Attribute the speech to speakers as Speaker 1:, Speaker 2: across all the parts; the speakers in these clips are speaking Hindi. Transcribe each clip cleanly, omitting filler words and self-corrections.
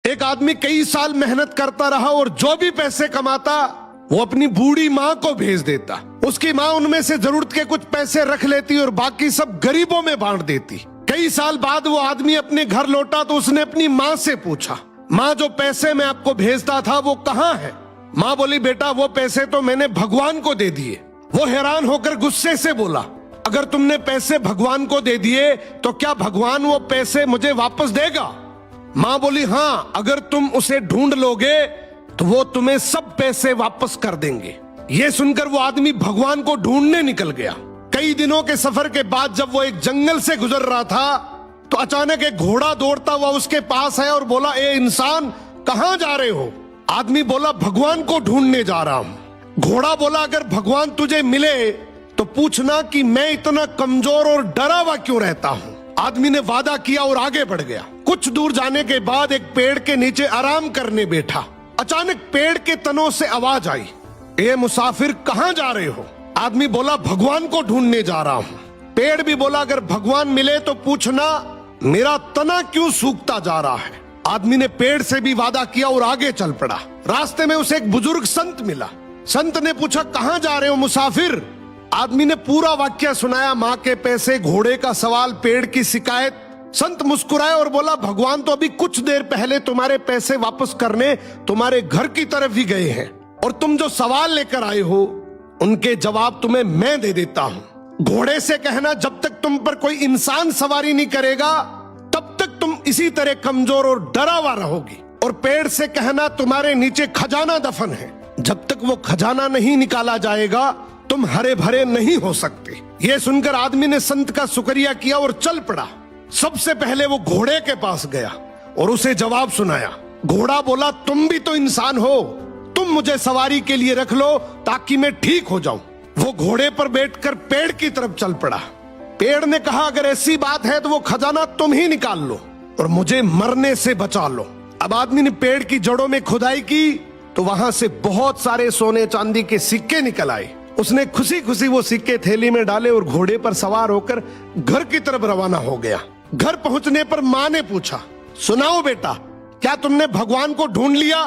Speaker 1: एक आदमी कई साल मेहनत करता रहा और जो भी पैसे कमाता वो अपनी बूढ़ी माँ को भेज देता। उसकी माँ उनमें से जरूरत के कुछ पैसे रख लेती और बाकी सब गरीबों में बांट देती। कई साल बाद वो आदमी अपने घर लौटा तो उसने अपनी माँ से पूछा, माँ जो पैसे मैं आपको भेजता था वो कहाँ है? माँ बोली, बेटा वो पैसे तो मैंने भगवान को दे दिए। वो हैरान होकर गुस्से से बोला, अगर तुमने पैसे भगवान को दे दिए तो क्या भगवान वो पैसे मुझे वापस देगा? माँ बोली, हाँ, अगर तुम उसे ढूंढ लोगे तो वो तुम्हें सब पैसे वापस कर देंगे। ये सुनकर वो आदमी भगवान को ढूंढने निकल गया। कई दिनों के सफर के बाद जब वो एक जंगल से गुजर रहा था तो अचानक एक घोड़ा दौड़ता हुआ उसके पास आया और बोला, ए इंसान, कहाँ जा रहे हो? आदमी बोला, भगवान को ढूंढने जा रहा हूं। घोड़ा बोला, अगर भगवान तुझे मिले तो पूछना कि मैं इतना कमजोर और डरा हुआ क्यों रहता हूं। आदमी ने वादा किया और आगे बढ़ गया। कुछ दूर जाने के बाद एक पेड़ के नीचे आराम करने बैठा। अचानक पेड़ के तनों से आवाज आई, ए मुसाफिर, कहाँ जा रहे हो? आदमी बोला, भगवान को ढूंढने जा रहा हूं। पेड़ भी बोला, अगर भगवान मिले तो पूछना मेरा तना क्यों सूखता जा रहा है। आदमी ने पेड़ से भी वादा किया और आगे चल पड़ा। रास्ते में उसे एक बुजुर्ग संत मिला। संत ने पूछा, कहाँ जा रहे हो मुसाफिर? आदमी ने पूरा वाक्य सुनाया, माँ के पैसे, घोड़े का सवाल, पेड़ की शिकायत। संत मुस्कुराए और बोला, भगवान तो अभी कुछ देर पहले तुम्हारे पैसे वापस करने तुम्हारे घर की तरफ ही गए हैं और तुम जो सवाल लेकर आए हो उनके जवाब तुम्हें मैं दे देता हूं। घोड़े से कहना, जब तक तुम पर कोई इंसान सवारी नहीं करेगा तब तक तुम इसी तरह कमजोर और डरा हुआ रहोगी। और पेड़ से कहना, तुम्हारे नीचे खजाना दफन है, जब तक वो खजाना नहीं निकाला जाएगा तुम हरे भरे नहीं हो सकते। ये सुनकर आदमी ने संत का शुक्रिया किया और चल पड़ा। सबसे पहले वो घोड़े के पास गया और उसे जवाब सुनाया। घोड़ा बोला, तुम भी तो इंसान हो, तुम मुझे सवारी के लिए रख लो ताकि मैं ठीक हो जाऊं। वो घोड़े पर बैठकर पेड़ की तरफ चल पड़ा। पेड़ ने कहा, अगर ऐसी बात है तो वो खजाना तुम ही निकाल लो और मुझे मरने से बचा लो। अब आदमी ने पेड़ की जड़ों में खुदाई की तो वहां से बहुत सारे सोने चांदी के सिक्के निकल आए। उसने खुशी खुशी वो सिक्के थैली में डाले और घोड़े पर सवार होकर घर की तरफ रवाना हो गया। घर पहुंचने पर माँ ने पूछा, सुनाओ बेटा, क्या तुमने भगवान को ढूंढ लिया?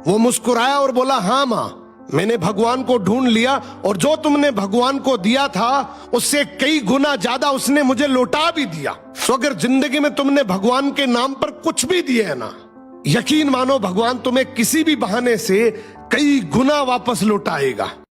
Speaker 1: वो मुस्कुराया और बोला, हाँ माँ, मैंने भगवान को ढूंढ लिया और जो तुमने भगवान को दिया था उससे कई गुना ज्यादा उसने मुझे लौटा भी दिया। तो अगर जिंदगी में तुमने भगवान के नाम पर कुछ भी दिए है ना, यकीन मानो भगवान तुम्हें किसी भी बहाने से कई गुना वापस लौटाएगा।